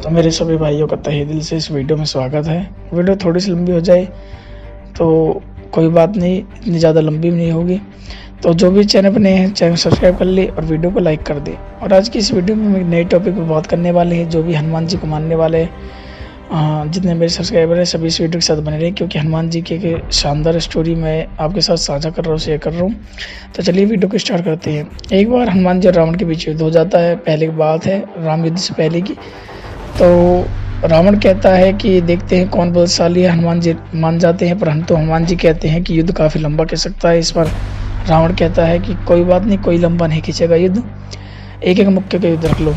तो मेरे सभी भाइयों का तहे दिल से इस वीडियो में स्वागत है। वीडियो थोड़ी सी लंबी हो जाए तो कोई बात नहीं, इतनी ज़्यादा लंबी भी नहीं होगी। तो जो भी चैनल पर नए हैं चैनल सब्सक्राइब कर ले और वीडियो को लाइक कर दे। और आज की इस वीडियो में हम एक नए टॉपिक पर बात करने वाले हैं, जो भी हनुमान जी को मानने वाले जितने मेरे सब्सक्राइबर हैं सभी इस वीडियो के साथ बने रहे, क्योंकि हनुमान जी के शानदार स्टोरी मैं आपके साथ साझा कर रहा हूँ, शेयर कर रहा हूँ। तो चलिए वीडियो को स्टार्ट करते हैं। एक बार हनुमान जी और रावण के बीच युद्ध हो जाता है। पहले की बात है, राम युद्ध से पहले की। तो रावण कहता है कि देखते हैं कौन बलशाली है। हनुमान जी मान जाते हैं, परंतु हनुमान जी कहते हैं कि युद्ध काफ़ी लंबा खिंच सकता है। इस पर रावण कहता है कि कोई बात नहीं, कोई लंबा नहीं खींचेगा युद्ध, एक एक मुक्के का युद्ध रख लो।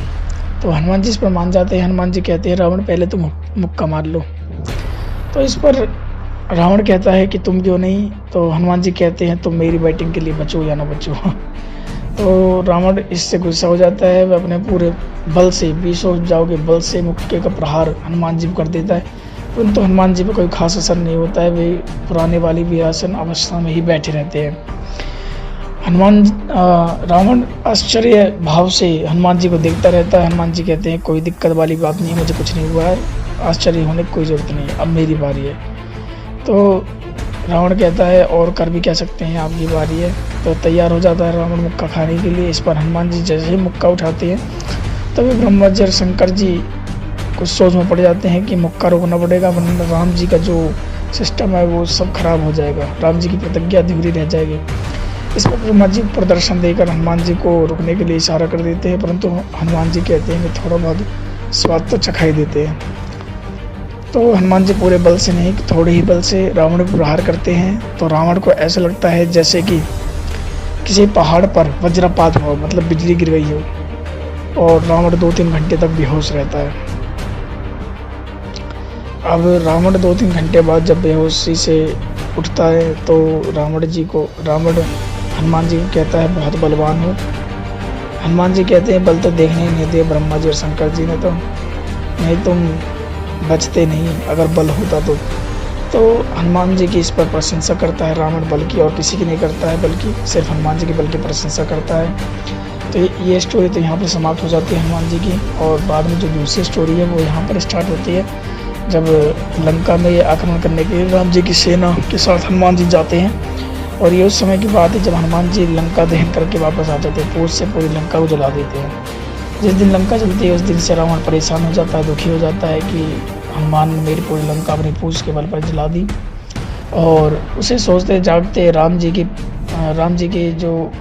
तो हनुमान जी इस पर मान जाते हैं। हनुमान जी कहते हैं रावण पहले तुम मुक्का मार लो। तो इस पर रावण कहता है कि तुम क्यों नहीं। तो हनुमान जी कहते हैं तुम मेरी बैटिंग के लिए बचो या ना बचो। तो रावण इससे गुस्सा हो जाता है, वह अपने पूरे बल से 20 जाओ के बल से मुक्के का प्रहार हनुमान जी को कर देता है। परंतु हनुमान जी पर कोई खास असर नहीं होता है, वे पुराने वाली वीरासन अवस्था में ही बैठे रहते हैं। रावण आश्चर्य भाव से हनुमान जी को देखता रहता है। हनुमान जी कहते हैं कोई दिक्कत वाली बात नहीं है, मुझे कुछ नहीं हुआ है, आश्चर्य होने की कोई ज़रूरत नहीं है, अब मेरी बारी है। तो रावण कहता है और कर भी कह सकते हैं, आपकी बारी है। तो तैयार हो जाता है रावण मुक्का खाने के लिए। इस पर हनुमान जी जैसे ही मुक्का उठाते हैं तभी ब्रह्मा जी और शंकर जी कुछ सोच में पड़ जाते हैं कि मुक्का रोकना पड़ेगा, वरना राम जी का जो सिस्टम है वो सब खराब हो जाएगा, राम जी की प्रतिज्ञा अधूरी रह जाएगी। इस पर ब्रह्मा जी प्रदर्शन देकर हनुमान जी को रुकने के लिए इशारा कर देते हैं, परंतु हनुमान जी कहते हैं कि थोड़ा बहुत स्वाद तो चखाई देते हैं। तो हनुमान जी पूरे बल से नहीं, थोड़े ही बल से रावण पर प्रहार करते हैं। तो रावण को ऐसा लगता है जैसे कि किसी पहाड़ पर वज्रपात हो, मतलब बिजली गिर गई हो, और रावण 2-3 घंटे तक बेहोश रहता है। अब रावण 2-3 घंटे बाद जब बेहोशी से उठता है तो रावण हनुमान जी को कहता है बहुत बलवान हो। हनुमान जी कहते हैं बल तो देखने ही नहीं दिया ब्रह्मा जी और शंकर जी ने, तो नहीं तुम बचते नहीं अगर बल होता तो हनुमान जी की इस पर प्रशंसा करता है रावण, बल की और किसी की नहीं करता है, बल्कि सिर्फ हनुमान जी के बल की प्रशंसा करता है। तो ये स्टोरी तो यहाँ पर समाप्त हो जाती है हनुमान जी की। और बाद में जो दूसरी स्टोरी है वो यहाँ पर स्टार्ट होती है, जब लंका में आक्रमण करने के लिए राम जी की सेना के साथ हनुमान जी जाते हैं। और ये उस समय की बात है जब हनुमान जी लंका दहन करके वापस आ जाते हैं, पूछ से पूरी लंका को जला देते हैं। जिस दिन लंका जलती है उस दिन से रावण परेशान हो जाता है, दुखी हो जाता है कि हनुमान ने मेरी पूरी लंका अपनी पूछ के बल पर जला दी। और उसे सोचते जागते राम जी के जो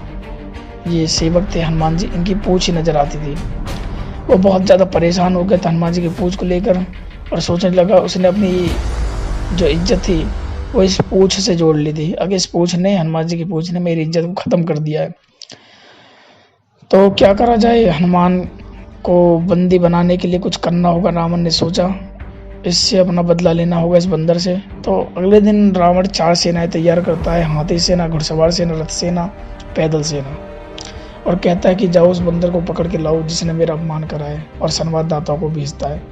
ये सेवक थे हनुमान जी, इनकी पूछ ही नजर आती थी। वो बहुत ज़्यादा परेशान हो गए थे हनुमान जी की पूछ को लेकर, और सोचने लगा उसने अपनी जो इज्जत थी वो इस पूछ से जोड़ ली थी। अगर इस पूछ ने, हनुमान जी की पूछ ने मेरी इज्जत को ख़त्म कर दिया है, तो क्या करा जाए। हनुमान को बंदी बनाने के लिए कुछ करना होगा, रावण ने सोचा। इससे अपना बदला लेना होगा इस बंदर से। तो अगले दिन रावण 4 सेनाएं तैयार करता है, हाथी सेना, घुड़सवार सेना, रथ सेना, पैदल सेना, और कहता है कि जाओ उस बंदर को पकड़ के लाओ जिसने मेरा अपमान करा है, और संवाददाताओं को भेजता है।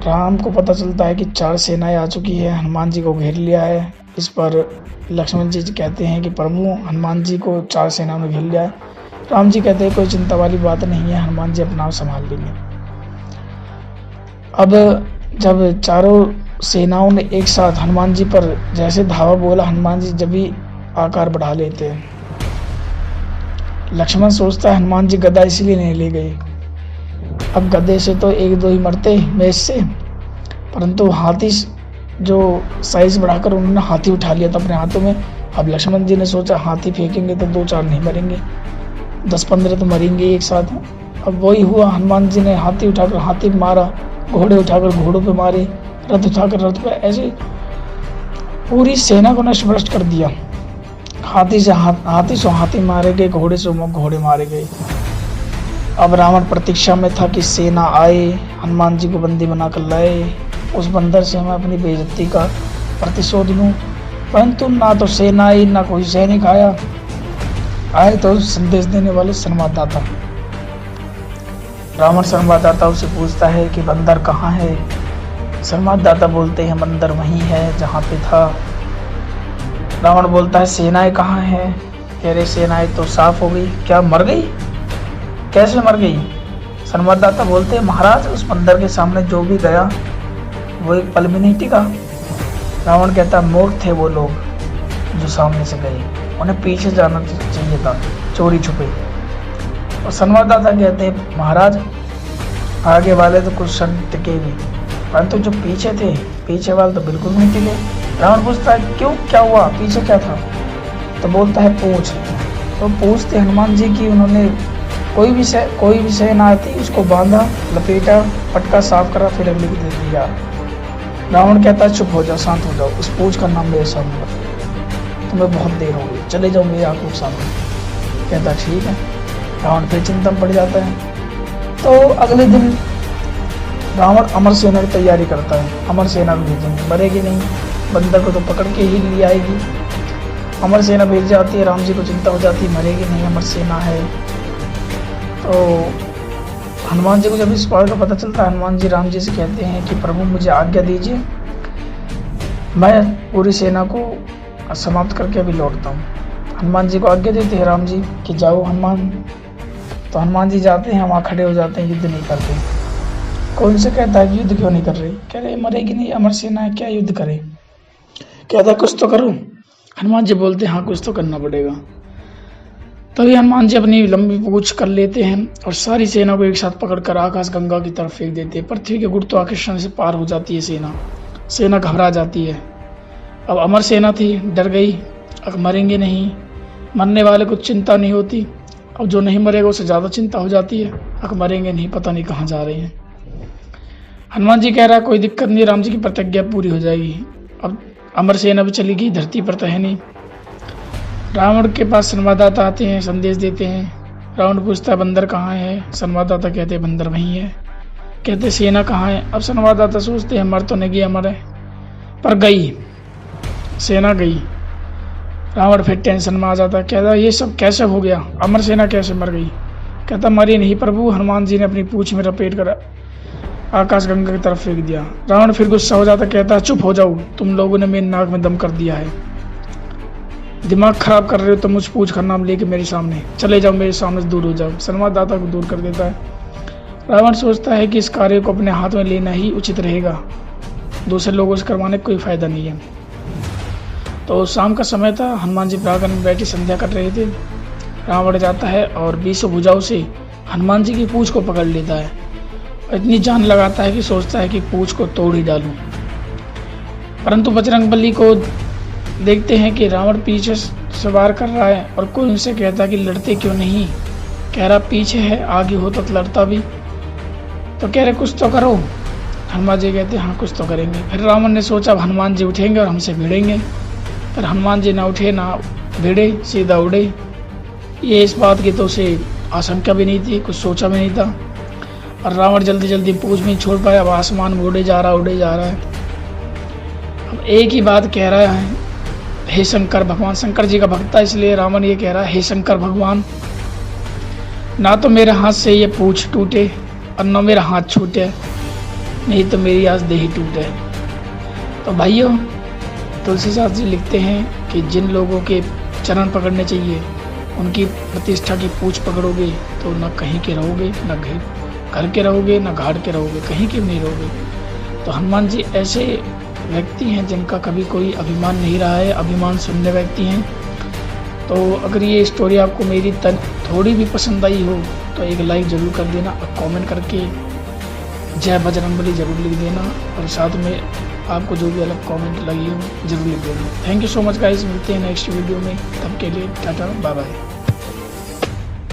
राम को पता चलता है कि 4 सेनाएं आ चुकी है, हनुमान जी को घेर लिया है। इस पर लक्ष्मण जी कहते हैं कि प्रभु हनुमान जी को 4 सेनाओं ने घेर लिया है। राम जी कहते हैं कोई चिंता वाली बात नहीं है, हनुमान जी अपना आप संभाल लेंगे। अब जब चारों सेनाओं ने एक साथ हनुमान जी पर जैसे धावा बोला, हनुमान जी जब भी आकार बढ़ा लेते हैं। लक्ष्मण सोचता है हनुमान जी गदा इसलिए नहीं ले गई, अब गदे से तो 1-2 ही मरते मेष से, परंतु हाथी जो साइज बढ़ाकर उन्होंने हाथी उठा लिया था अपने हाथों में। अब लक्ष्मण जी ने सोचा हाथी फेंकेंगे तो 2-4 नहीं मरेंगे, 10-15 तो मरेंगे एक साथ। अब वही हुआ, हनुमान जी ने हाथी उठाकर हाथी पे मारा, घोड़े उठाकर घोड़ों पे मारे, रथ उठाकर रथ पे, ऐसे पूरी सेना को नष्ट भ्रष्ट कर दिया। हाथी से हाथी मारे गए, घोड़े से घोड़े मारे गए। अब रावण प्रतीक्षा में था कि सेना आए, हनुमान जी को बंदी बनाकर लाए, उस बंदर से मैं अपनी बेइज्जती का प्रतिशोध लूं। परंतु ना तो सेना आई, ना कोई सैनिक आया। आए तो संदेश देने वाले संवाददाता। रावण संवाददाताओं से पूछता है कि बंदर कहाँ है। संवाददाता बोलते हैं बंदर वहीं है जहाँ पे था। रावण बोलता है सेनाएं कहाँ हैं। कह रहे सेनाएं तो साफ हो गई। क्या मर गई? कैसे मर गई? संवाददाता बोलते हैं महाराज उस बंदर के सामने जो भी गया वो एक पल भी नहीं टिका। रावण कहता मूर्ख थे वो लोग जो सामने से गए, उन्हें पीछे जाना चाहिए था चोरी छुपे। और संवाददाता कहते हैं महाराज आगे वाले तो कुछ क्षण टिके भी, परंतु जो पीछे थे पीछे वाले तो बिल्कुल नहीं टिके। रावण पूछता है क्यों, क्या हुआ, पीछे क्या था? तो बोलता है पूछ। तो पूछते हनुमान जी की उन्होंने कोई भी सेना आती उसको बांधा, लपेटा, पटका साफ करा, फिर अगले को दे दिया। रावण कहता है चुप हो जाओ, शांत हो जाओ, उस पूछ का नाम मेरे सामने रखो, तुम्हें बहुत देर हो गई, चले जाओ मेरी आंखों के सामने। कहता ठीक है। रावण फिर चिंता में पड़ जाता है। तो अगले दिन रावण अमर सेना की तैयारी करता है। अमर सेना भी भेजेंगे, मरेगी नहीं, बंदर को तो पकड़ के ही ले आएगी। अमर सेना भेज जाती है। राम जी को चिंता हो जाती है मरेगी नहीं, अमर सेना है। तो हनुमान जी को जब इस बात का पता चलता है, हनुमान जी राम जी से कहते हैं कि प्रभु मुझे आज्ञा दीजिए, मैं पूरी सेना को समाप्त करके अभी लौटता हूँ। हनुमान जी को आज्ञा देते हैं राम जी कि जाओ हनुमान। तो हनुमान जी जाते हैं, वहाँ खड़े हो जाते हैं, युद्ध नहीं करते। कोई उनसे कहता है युद्ध क्यों नहीं कर रहे? कह रहे मरेगी नहीं, अमर सेना है, क्या युद्ध करे? कहता कुछ तो करो। हनुमान जी बोलते हैं हाँ कुछ तो करना पड़ेगा। तभी हनुमान जी अपनी लंबी पूंछ कर लेते हैं और सारी सेना को एक साथ पकड़कर आकाश गंगा की तरफ फेंक देते हैं। पृथ्वी के गुरुत्वाकर्षण से पार हो जाती है सेना घबरा जाती है। अब अमर सेना थी, डर गई, अब मरेंगे नहीं, मरने वाले को चिंता नहीं होती, अब जो नहीं मरेगा उसे ज़्यादा चिंता हो जाती है, अब मरेंगे नहीं, पता नहीं कहाँ जा रहे हैं। हनुमान जी कह रहा है कोई दिक्कत नहीं, राम जी की प्रतिज्ञा पूरी हो जाएगी। अब अमर सेना भी चली गई, धरती पर तो है नहीं। रावण के पास संवाददाता आते हैं, संदेश देते हैं। रावण पूछता है बंदर कहाँ है? संवाददाता कहते हैं बंदर वहीं है। कहते सेना कहाँ है? अब संवाददाता सोचते हैं मर तो नहीं गई, अमर है, पर गई, सेना गई। रावण फिर टेंशन में आ जाता है, कहता ये सब कैसे हो गया, अमर सेना कैसे मर गई? कहता मरी नहीं प्रभु, हनुमान जी ने अपनी पूंछ में लपेट कर आकाश गंगा की तरफ फेंक दिया। रावण फिर गुस्सा हो जाता, कहता चुप हो जाओ, तुम लोगों ने मेरी नाक में दम कर दिया है, दिमाग खराब कर रहे हो, तुम मुझ पूछ का नाम लेके मेरे सामने चले जाओ, मेरे सामने से दूर हो जाओ। संवाददाता को दूर कर देता है। रावण सोचता है कि इस कार्य को अपने हाथ में लेना ही उचित रहेगा, दूसरे लोगों से करवाने का कोई फायदा नहीं है। तो शाम का समय था, हनुमान जी प्रांगण में बैठे संध्या कर रहे थे। रावण जाता है और 20 भुजाओं से हनुमान जी की पूंछ को पकड़ लेता है। इतनी जान लगाता है कि सोचता है कि पूंछ को तोड़ ही डालूं। परंतु बजरंगबली को देखते हैं कि रावण पीछे से वार कर रहा है और कोई उनसे कहता कि लड़ते क्यों नहीं? कह रहा पीछे है, आगे हो तो लड़ता भी। तो कह रहे कुछ तो करो। हनुमान जी कहते हाँ कुछ तो करेंगे। फिर रावण ने सोचा अब हनुमान जी उठेंगे और हमसे भिड़ेंगे, पर हनुमान जी ना उठे ना भिड़े, सीधा उड़े। ये इस बात की तो उसे आशंका भी नहीं थी, कुछ सोचा भी नहीं था। और रावण जल्दी जल्दी पूंछ में छोड़ पाया, अब आसमान में उड़े जा रहा है। अब एक ही बात कह रहा है, हे शंकर भगवान, शंकर जी का भक्त था इसलिए रावण ये कह रहा है हे शंकर भगवान, ना तो मेरे हाथ से ये पूंछ टूटे और ना मेरा हाथ छूटे, नहीं तो मेरी आज देह टूटे। तो भाइयों, तुलसीदास जी लिखते हैं कि जिन लोगों के चरण पकड़ने चाहिए उनकी प्रतिष्ठा की पूंछ पकड़ोगे तो न कहीं के रहोगे, न घर के रहोगे, न घाट के रहोगे, कहीं के नहीं रहोगे। तो हनुमान जी ऐसे व्यक्ति हैं जिनका कभी कोई अभिमान नहीं रहा है, अभिमान शून्य व्यक्ति हैं। तो अगर ये स्टोरी आपको मेरी थोड़ी भी पसंद आई हो तो एक लाइक ज़रूर कर देना और कमेंट करके जय बजरंगबली ज़रूर लिख देना, और साथ में आपको जो भी अलग कमेंट लगी हो ज़रूर लिख देना। Thank you so much guys, मिलते हैं नेक्स्ट वीडियो में, तब के लिए टाटा बाय बाय।